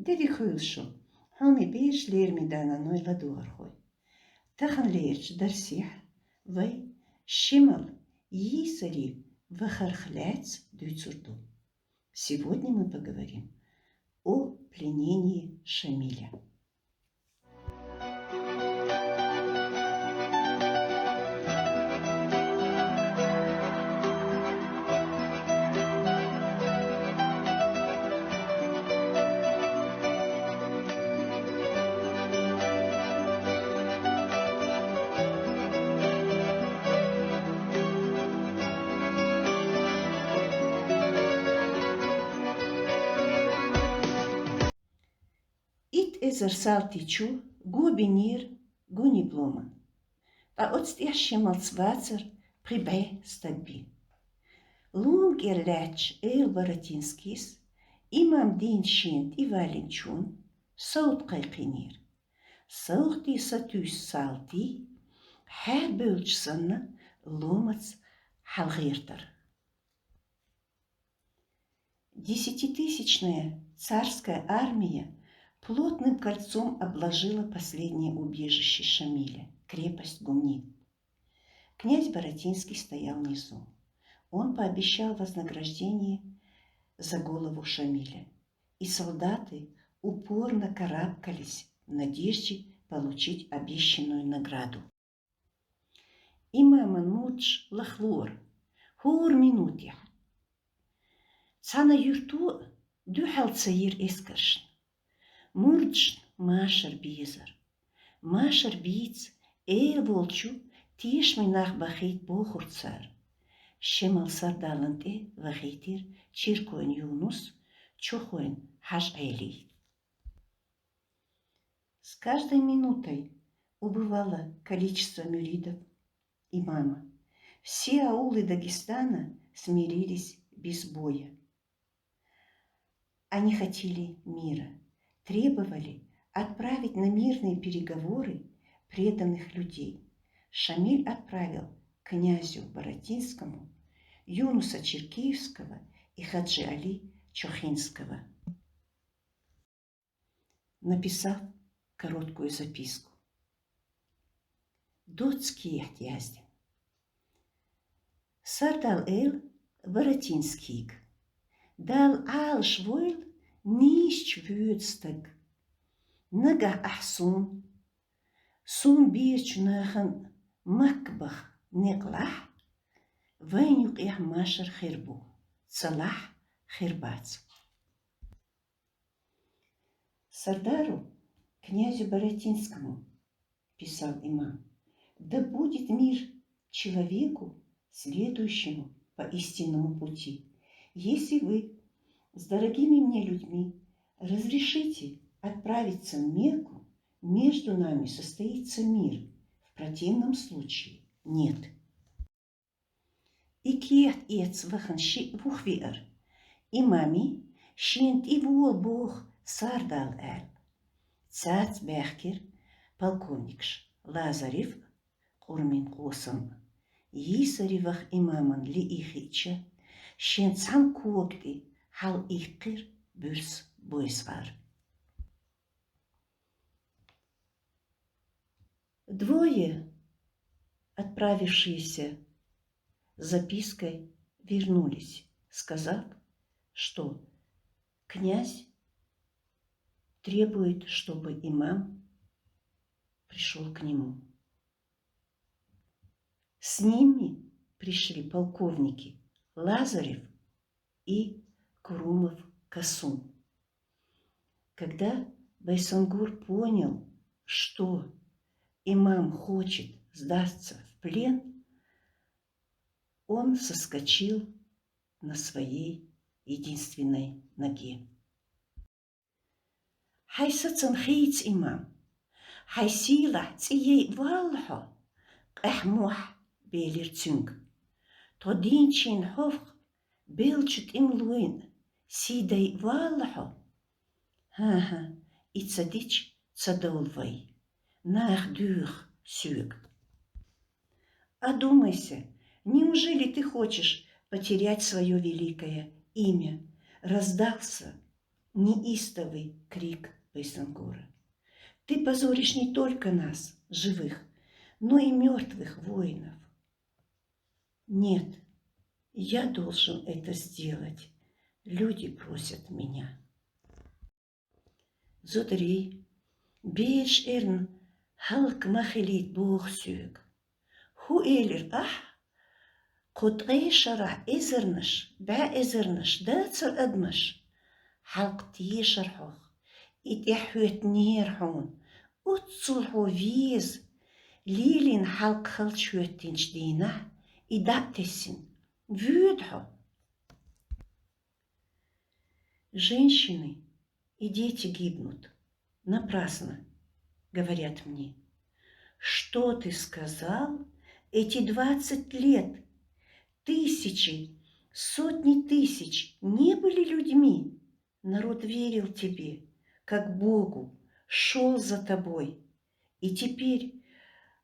Devi chulsho, hami beige leer me dana noi la doorgooi. Tagan leertje dar zich, wij shimmel, jisari, вахархляц дюйцурду. Сегодня мы поговорим о пленении Шамиля. Saltichu, gubinir, gunibloman. Pa otstishimal zwazer, pribij stabi. Lung gerlech Baratinskis, imam din shint I Valenchun, saut qayqinir. Sauti satus salti, her bulchsanna, lomats halgirtar. Десятитысячная царская армия плотным кольцом обложила последнее убежище Шамиля, крепость Гумнит. Князь Баратинский стоял внизу. Он пообещал вознаграждение за голову Шамиля, и солдаты упорно карабкались в надежде получить обещанную награду. Имаман мудж лахлор, хур минутя. Цана юрту дюхал цаир эскаршн. Мурдж машер бизер. Машер биц волчу тишми нах бахит бохурцар. Шемал сардаланте вахитир чиркоин юнус чохоин хаш эли. С каждой минутой убывало количество мюридов имама. Все аулы Дагестана смирились без боя. Они хотели мира, требовали отправить на мирные переговоры преданных людей. Шамиль отправил князю Баратинскому Юнуса Черкеевского и Хаджи Али Чохинского, написав короткую записку. Дотский яздин. Сардал Баратинскик. Дал швойл нищ вюдстаг. Нага ахсун. Сун бирчунахан макбах неклах. Вайнюк машер хирбу. Цалах хирбац. Сардару, князю Баратинскому, писал имам, да будет мир человеку, следующему по истинному пути. Если вы с дорогими мне людьми разрешите отправиться в Мекку, между нами состоится мир. В противном случае нет. И киет ец ваханши вухвиар. Имами шинт и вол бог сардал Цац бехкер полковникш Лазарев курмин косам. Йисаривах имаман ли ихича. Шен цан куокти хал ихкир бюрс бойсвар. Двое, отправившиеся с запиской, вернулись, сказав, что князь требует, чтобы имам пришел к нему. С ними пришли полковники Лазарев и Курумов Касум. Когда Байсонгур понял, что имам хочет сдаться в плен, он соскочил на своей единственной ноге. Хайсацан хейц имам, хайсила цией валхо, эхмух белерцюнг. Тодинчин хофх белчут им луин, сидай валхо. Ха-ха, и цадич цадолвай. Нах дюх сюк. Одумайся, неужели ты хочешь потерять свое великое имя? Раздался неистовый крик Байсангора. Ты позоришь не только нас, живых, но и мертвых воинов. Нет, я должен это сделать. Люди просят меня. Зодрей, бейш эрн, халк махилит бухсюк. Ху элер قطعي شرح إزرنش با إزرنش داتر أدمش حلقتي شرحوخ إتحوت نيرحون أتصلحو فيز ليلين حلق خلشوتينش دينا إداتسين вюдхо. Женщины и дети гибнут. Напрасно, говорят мне. Что ты сказал эти 20 лет? Тысячи, сотни тысяч не были людьми. Народ верил тебе, как Богу, шел за тобой. И теперь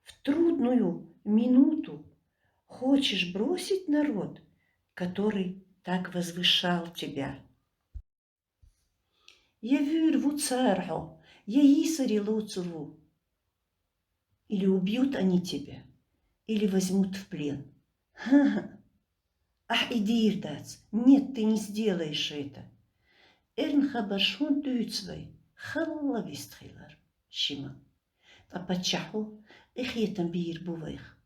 в трудную минуту хочешь бросить народ, который так возвышал тебя. Я вырву царху, я исари луцеву. Или убьют они тебя, или возьмут в плен. Ха-ха. Ах, иди, Ирдац, нет, ты не сделаешь это. Эрн хабаршун дюйцвай, халла вистхилар, шима. А пачаху, эхетам бир бувайх.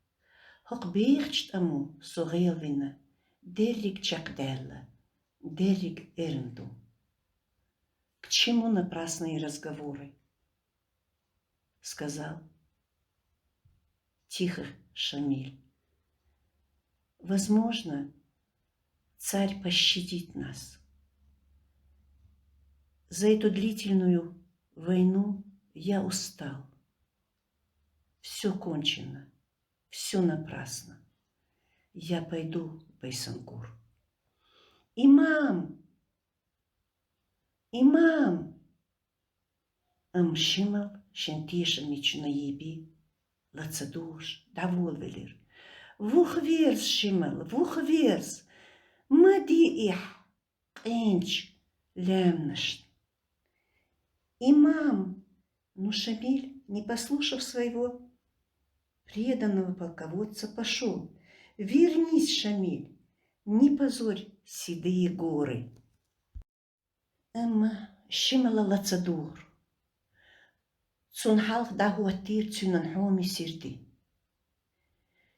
Хок бейхчт аму, согелвина, деррик чакделла, деррик эрнду. К чему напрасные разговоры? Сказал тихо Шамиль. Возможно, царь пощадит нас. За эту длительную войну я устал. Все кончено, все напрасно. Я пойду в Байсангур. Имам! Имам! Амшимал шентишемич наеби, лацадуш, даволвелер. Вухверс, Шимал, вухверс! Мади их, кенч, лямнаш. Имам! Но Шамиль, не послушав своего преданного полководца, пошел. Вернись, Шамиль, не позорь седые горы. Шимала лацадур. Цунхалх дахуатир цюнанхоми сирди.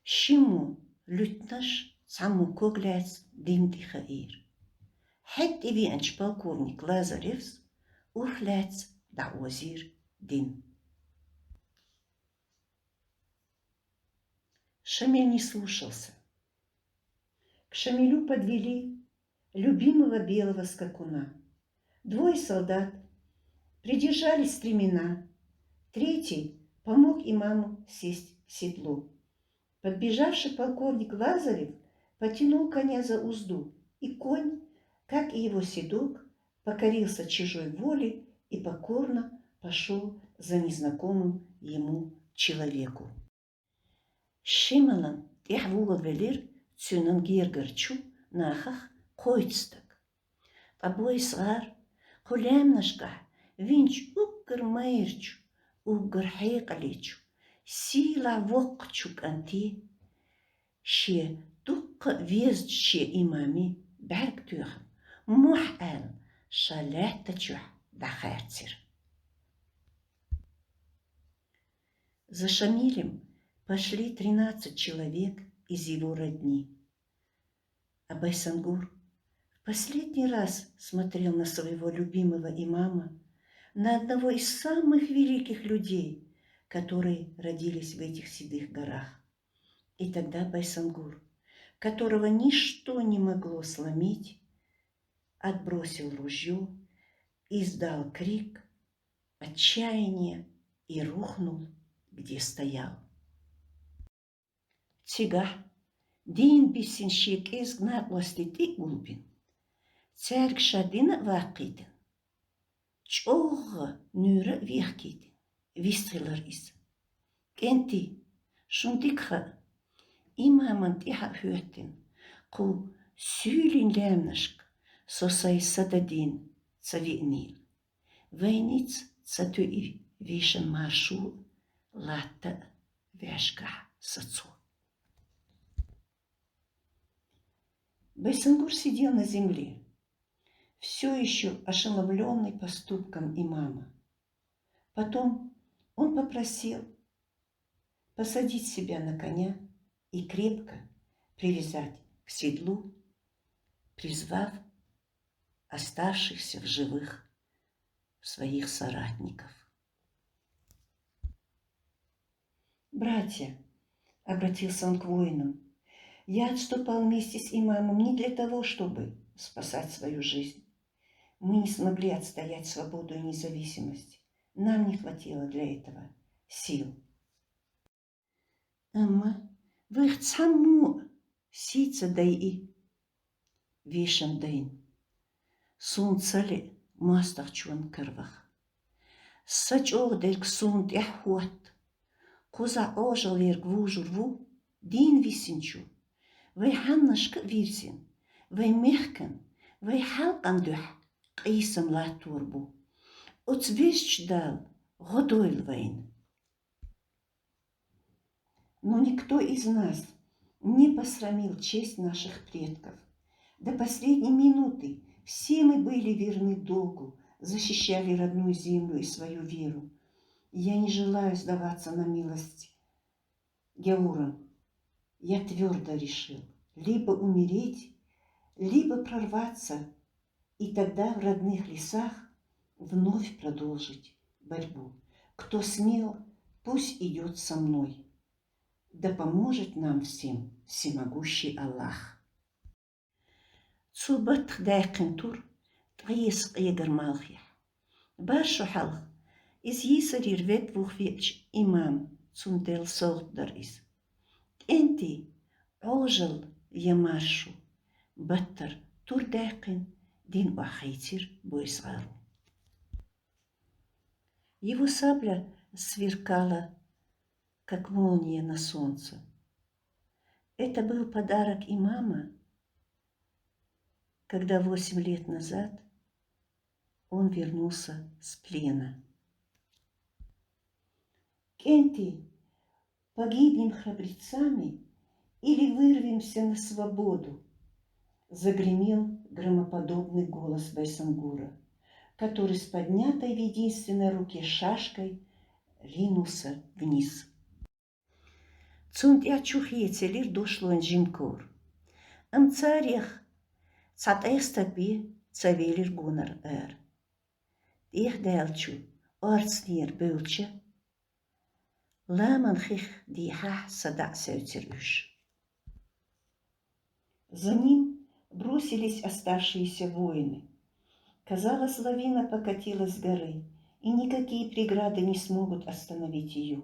Шиму лютнаш саму когляц димдихаир. Хет иви анч полковник Лазаревс урхляц да озир дин. Шамиль не слушался. К Шамилю подвели любимого белого скакуна. 2 солдат придержали стремена. 3 помог имаму сесть в седло. Подбежавший полковник Лазарев потянул коня за узду, и конь, как и его седок, покорился чужой воле и покорно пошел за незнакомым ему человеку. Шималан тихвугавелир цюнан гергарчу нахах койцтак. Обои сгар хулямнашка винч уггар майрчу, уггар хайкаличу. Сила вокчук анти, ше тук везд ше имами бергтюх, мухал шалятачух дахарцир. За Шамилем пошли 13 человек из его родни. А Байсангур в последний раз смотрел на своего любимого имама, на одного из самых великих людей, которые родились в этих седых горах. И тогда Байсангур, которого ничто не могло сломить, отбросил ружье, издал крик отчаяния и рухнул, где стоял. Цигах, дин бисин шик изгнат ластити гулбин. Церк шадина вакидин. Чога нюра вихкидин. Вистрилар is. Кенти, шундикха, имаман тиха хюттин, ку сюлин лямнашк, сосай сададин, цавинил. Войниц цатуи вишен маршу латта вешка сацу. Байсангур сидел на земле, все еще ошеломленный поступком имама. Потом он попросил посадить себя на коня и крепко привязать к седлу, призвав оставшихся в живых своих соратников. «Братья», — обратился он к воинам, — «я отступал вместе с имамом не для того, чтобы спасать свою жизнь. Мы не смогли отстоять свободу и независимость. Нам не хватило для этого сил». «Амма, вы их саму сица дай вишен дайн. Сунцали мастахчун кырвах. Сачор дельк сунт яхуат. Куза ожил верг вужурву, дин висенчу. Вы ханнашк вирсин, вы мехкен, вы халкандух, қисам латурбу. Оцвещ дал, годойл вейн». Но никто из нас не посрамил честь наших предков. До последней минуты все мы были верны долгу, защищали родную землю и свою веру. Я не желаю сдаваться на милость гяурам. Я твердо решил либо умереть, либо прорваться, и тогда в родных лесах вновь продолжить борьбу. Кто смел, пусть идет со мной. Да поможет нам всем всемогущий Аллах. Цубат дайкентур триес егер малхих. Баршу халх из есарир вет вухвеч имам цундел солдар is. Энти ожил ямаршу баттер тур дайкен дин вахитир бойсгару. Его сабля сверкала, как молния на солнце. Это был подарок имама, когда 8 лет назад он вернулся с плена. «Кенти, погибнем храбрецами или вырвемся на свободу?» Загремел громоподобный голос Байсангура, который с поднятой в единственной руке шашкой ринулся вниз. Цунд я чухецелир дошло джимкор. Царих цатэстапи цавелир гунар эр. Их дэлчу орцнир бэлча. Ламан хих диха сада сеутерюш. За ним бросились оставшиеся воины. Казалось, лавина покатилась с горы, и никакие преграды не смогут остановить ее.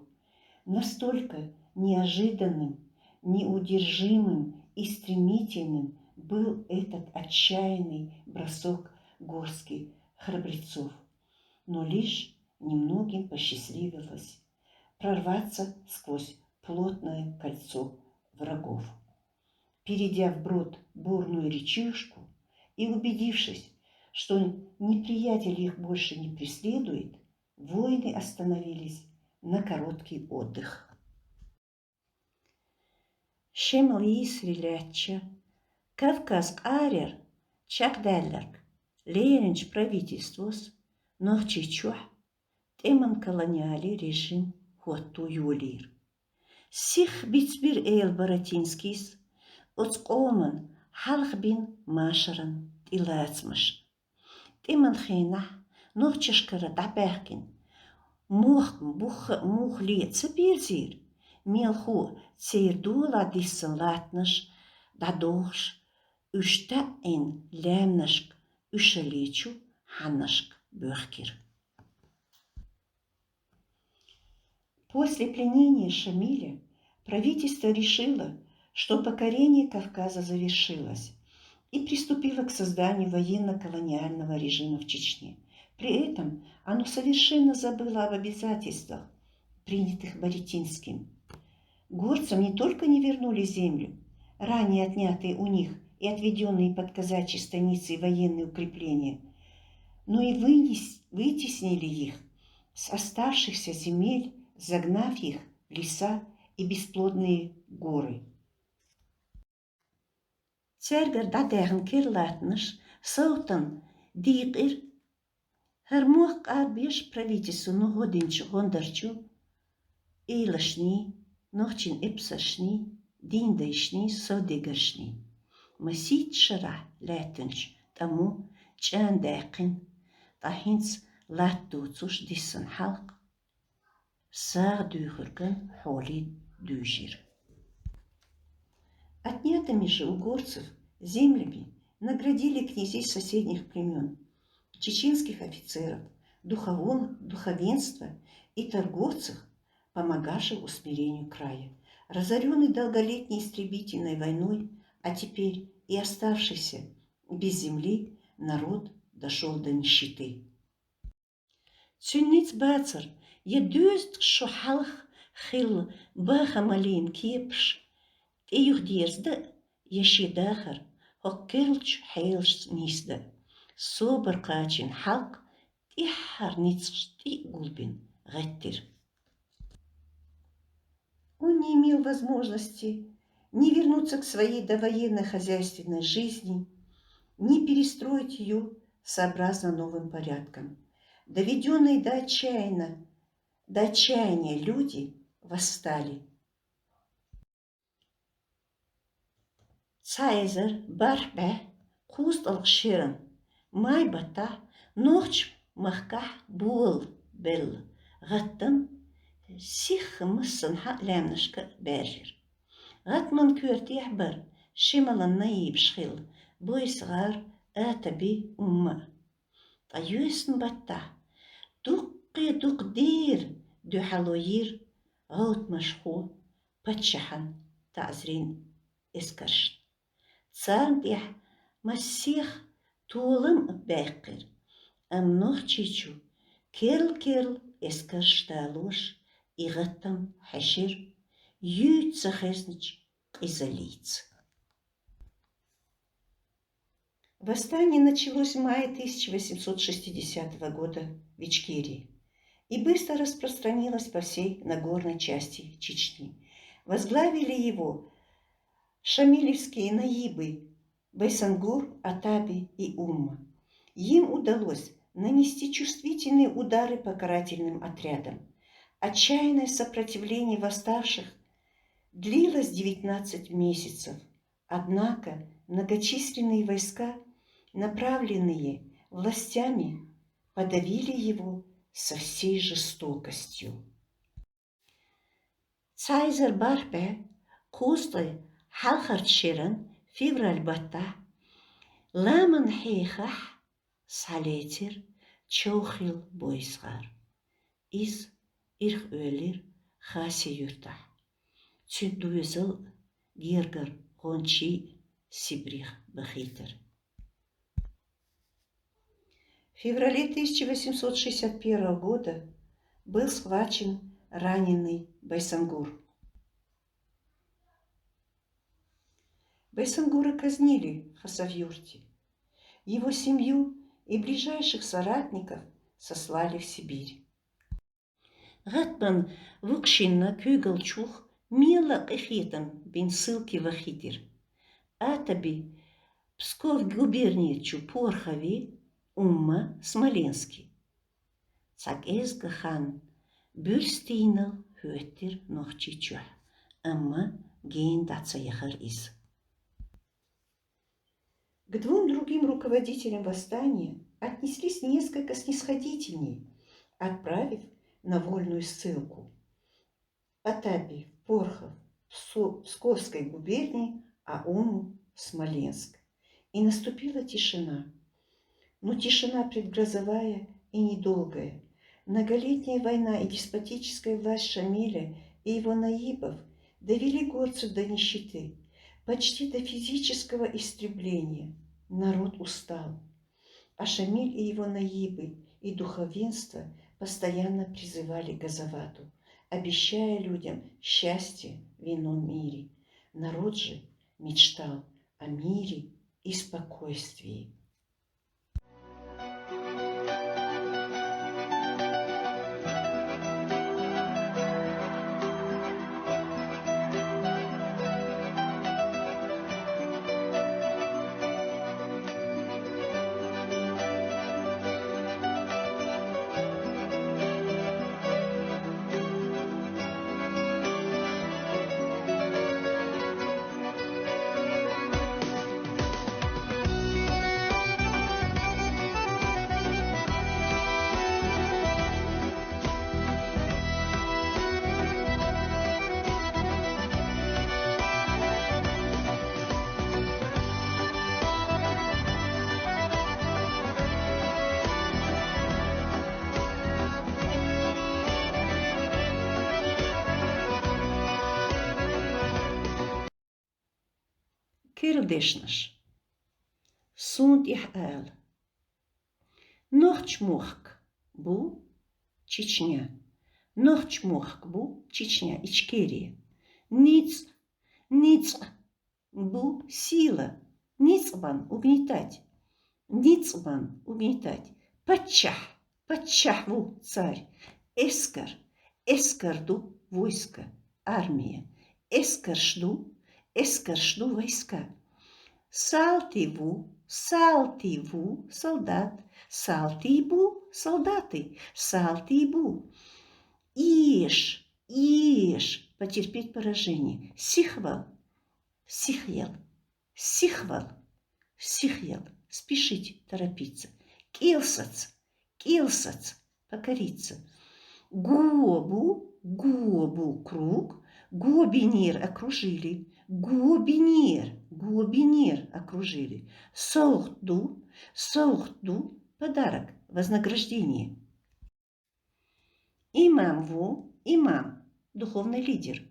Настолько неожиданным, неудержимым и стремительным был этот отчаянный бросок горских храбрецов. Но лишь немногим посчастливилось прорваться сквозь плотное кольцо врагов. Перейдя вброд бурную речушку и убедившись, что неприятель их больше не преследует, воины остановились на короткий отдых. Шемл Исриляча, Кавказ Арер, Чакдалларк, Леренч правительствос, Нохчичух, Теман колониальный режим Хуатту Юлир. Сих бицбир эйл Баратинскис, Оцкоман, Халхбин Машаран, Илацмаш. Теман хейнах, Нохчишкара Табахкин, Мухли Цепирзир, Мелху Цейрдула Диссан Латнаш, Дадохш, Ушта эн Лемнашк, Ушалечу, Ханнашк, Бөхкир. После пленения Шамиля правительство решило, что покорение Кавказа завершилось, и приступило к созданию военно-колониального режима в Чечне. При этом оно совершенно забыло об обязательствах, принятых Баратинским. Горцам не только не вернули землю, ранее отнятые у них и отведенные под казачьи станицы и военные укрепления, но и вытеснили их с оставшихся земель, загнав их в леса и бесплодные горы. Цергер датեղн кирлатныш, саутан дикир, хермух арбеш правительству ногодинчу гондарчу, Eilashni, nochtjin ipsashni, dindashni, sodigarshni. Masit shara leitench, tamu, tjandekin, tahins latdoetsus dissen halk, saardugerken holy дужир. Отнятыми же у горцев землями наградили князей соседних племен, чеченских офицеров, духовенства и торговцев, помогавших усмирению края. Разоренный долголетней истребительной войной, а теперь и оставшийся без земли, народ дошел до нищеты. Цюнниц бацар, едюст шухалх хил бахамалин кипш, тиюхдирзда, ешидахар, хоккелч хейлш нисда, собаркачин халк, тихар ницш ти гулбин, геттир. Он не имел возможности ни вернуться к своей довоенной хозяйственной жизни, ни перестроить ее сообразно новым порядкам. Доведенные до отчаяния люди восстали. Цайзер, барбе, кустал ширен, майбата, ночь махках бул бел, гаттам, سيخ مصن حق لامنشك باجر غاتمن كورت يحبر شمال النايب شخيل بوي صغار آتبي أمة طيوسن بطا دقي دق دير دو حلوير غوت مشخو بتشحن تعزرين اسكرش تسان ديح مسيخ طولم باقر أم نوخ كيرل اسكرش تالوش Игаттам хашир, ются хэснич изолиц. Восстание началось в мае 1860 года в Ичкерии и быстро распространилось по всей Нагорной части Чечни. Возглавили его шамилевские наибы Байсангур, Атаби и Умма. Им удалось нанести чувствительные удары по карательным отрядам. Отчаянное сопротивление восставших длилось 19 месяцев, однако многочисленные войска, направленные властями, подавили его со всей жестокостью. Цайзер Барбе, Кусты, Халхарчиран, Февраль Бата, Ламан Хейхах, Салетир, Чоухил Бойсгар. Из Ирх өлер хаси юрта. Цюдуезл гергар гончи сибрих бахитер. В феврале 1861 года был схвачен раненый Байсангур. Байсангура казнили в Хасавюрте. Его семью и ближайших соратников сослали в Сибирь. Гатман вукшинна кюгалчух мила эхитан бин ссылки вахитир. Атаби Псков губерниечу Порхови, Умма Смоленский. Цак эсгахан бюльстинал хюеттир нохчичух. Амма гейн дацаяхар из. К двум другим руководителям восстания отнеслись несколько снисходительней, отправив на вольную ссылку. Атаби, Порхов, Псковской губернии, а Уму Смоленск. И наступила тишина. Но тишина предгрозовая и недолгая. Многолетняя война и деспотическая власть Шамиля и его наибов довели горцев до нищеты, почти до физического истребления. Народ устал. А Шамиль и его наибы и духовенство постоянно призывали Газавату, обещая людям счастье в ином мире. Народ же мечтал о мире и спокойствии. Kerldeshnаш. Sunt ich al. Nochtmurk bu Чечня. Nochtmurk bu Чечня, Ичкерия. Ниц бу сила. Ницбан угнетать. Ницбан угнетать. Патчах ву царь. Эскарду войско, армия. Эскаршду войска. Салтиву солдат. Салтибу солдаты. Салтибу. Иш потерпеть поражение. Сихвал спешить, торопиться. Килсац покориться. Гобу круг. Гобинир окружили. Гобинир окружили. Сохду подарок, вознаграждение. Имам, духовный лидер.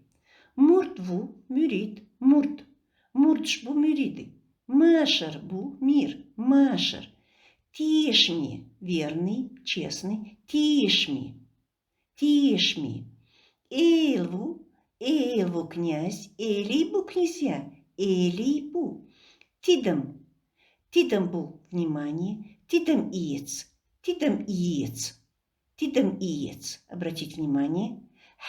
Муртву, мюрид, мурдшбу, мюриды. Машарбу, мир, машар. Тишми, верный, честный, тишми. Эльву, князь, элибу, князья, элибу. Тидамбу, внимание, тидам иец, обратить внимание.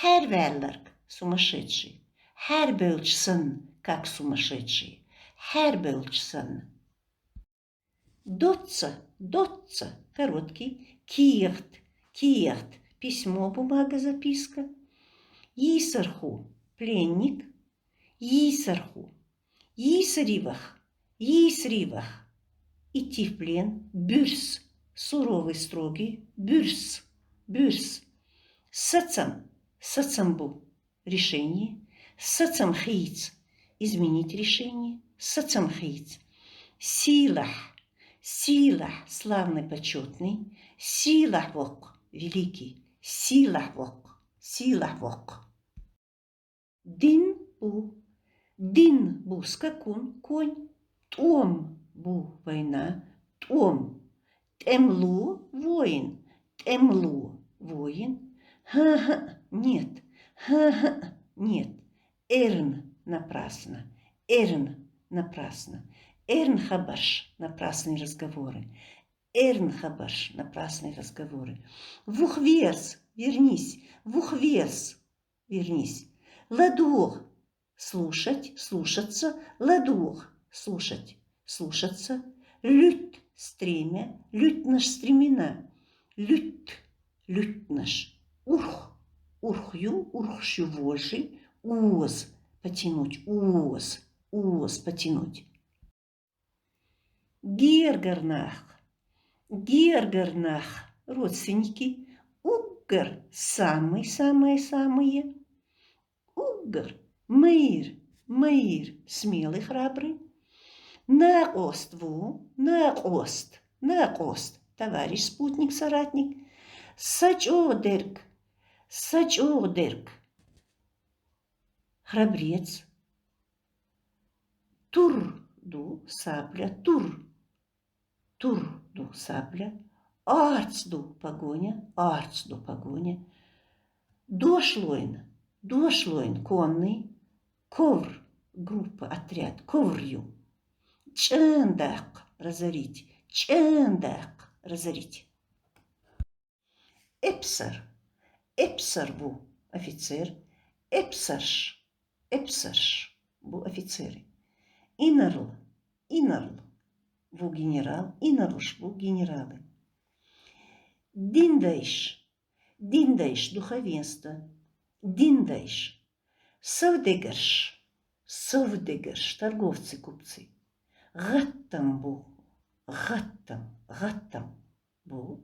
Хервеллерк, сумасшедший. Хербелчсон, как сумасшедший. Хербелчсон. Дотца, короткий. Кирт, письмо, бумага, записка. Йисарху, пленник. Йисаривах, идти в плен. Бюрс, суровый, строгий. Бюрс. Сацамбу, решение. Сацамхиц, изменить решение. Сацамхиц. Силах, славный, почетный. Силахвок, великий. Силахвок. Динбу, скакун, конь. Томбу, война. Темлу, воин. Нет. Эрн, напрасно. Эрнхабаш, напрасные разговоры. Вухверс, вернись. Ладух, слушаться. Ладух, слушаться. Лют, стремя. Лютнаш, стремена. Лютнаш. Урхщу, вожжи. Уоз, потянуть. Гергарнах, родственники. Уггар, самые. Уггар, Мэйр, смелый, храбрый. Наост, товарищ, спутник, соратник. Сачодерк, храбрец. Турду, сабля. Турду, сабля. Арцду, погоня. Дошлойн, конный. Ковр, группа, отряд. Коврью. Чендак, разорить. Эпсарбу, офицер. Эпсарш, бу, офицеры. Инарл, ву, генерал. Инаруш, бу, генералы. Диндайш, духовенство. Диндайш. Совдегарш, торговцы, купцы. Гаттамбу,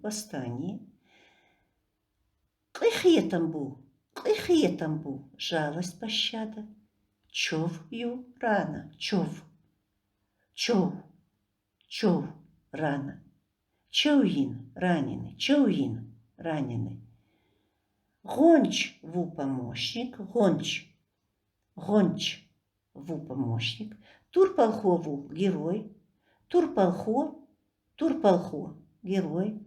восстание. Кыхетамбу, жалость, пощада. Човью, рано. Чов, рано. Чоуин, раненый. Гонч, ву, помощник. Гонч, ву, помощник. Турпалхову герой, турпалхо герой.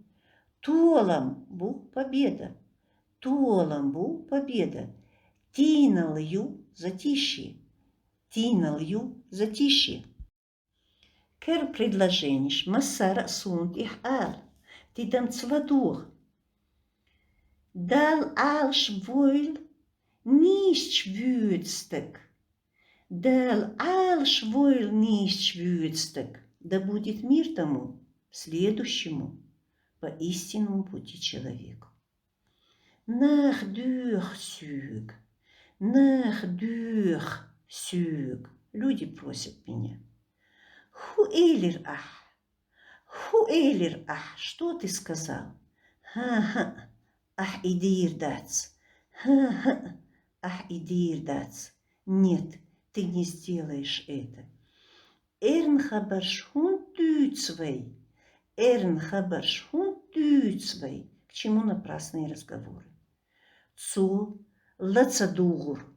Туолам бу победа, туолам бу победа. Тиналью затишье, тиналью затишье. Кер предложениш массара сунт их ал, тидам цвадур. Дал алш войл нищ вюдстек. Дал алш войл нищ вюдстек. Да будет мир тому, следующему, по истинному пути человеку. Nach Durchzug, nach Durchzug. Люди просят меня. Хуэлир ах, что ты сказал? Ха-ха, ах, идир дац. Ха-ха, ах, идир дац. Нет, ты не сделаешь это. Эрнхабаршхун тюцвей. Эрнхабаршхун тюцвей. К чему напрасные разговоры? Цу лацадугур.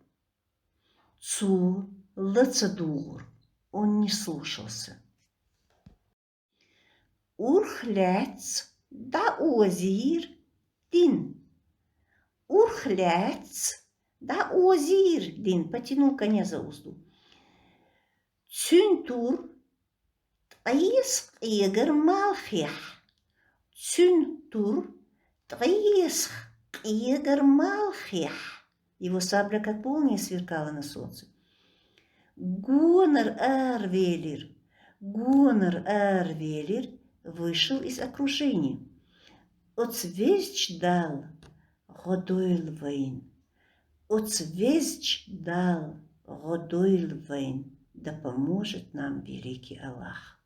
Цу лацадугур. Он не слушался. Урхляц да озир дин. Урхляц да озир дин. Потянул коня за узду. Цюнтур тайск егер малхех. Цюнтур тайск егер малхех. Его сабля как молния сверкала на солнце. Гонор Арвелир вышел из окружения. Оцвездал Годойлвейн. Оцвездал Годойлвейн. Да поможет нам великий Аллах.